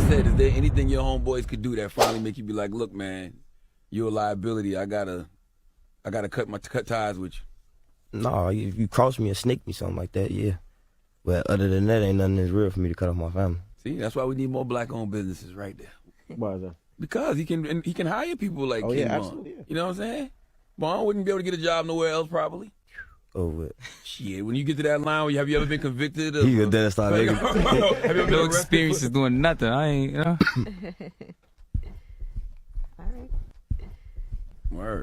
said, is there anything your homeboys could do that finally make you be like, look, man, you're a liability. I gotta cut ties with you. No, if you cross me or snake me, something like that, yeah. But other than that, ain't nothing that's real for me to cut off my family. See, that's why we need more black-owned businesses right there. Why is that? Because he can hire people like King yeah, Von. absolutely. Yeah. You know what I'm saying? Von wouldn't be able to get a job nowhere else probably. Over it. Shit, when you get to that line, have you ever been convicted of? He a dentist, nigga. Have you ever No been experience is doing nothing. I ain't, you know. All right. Word.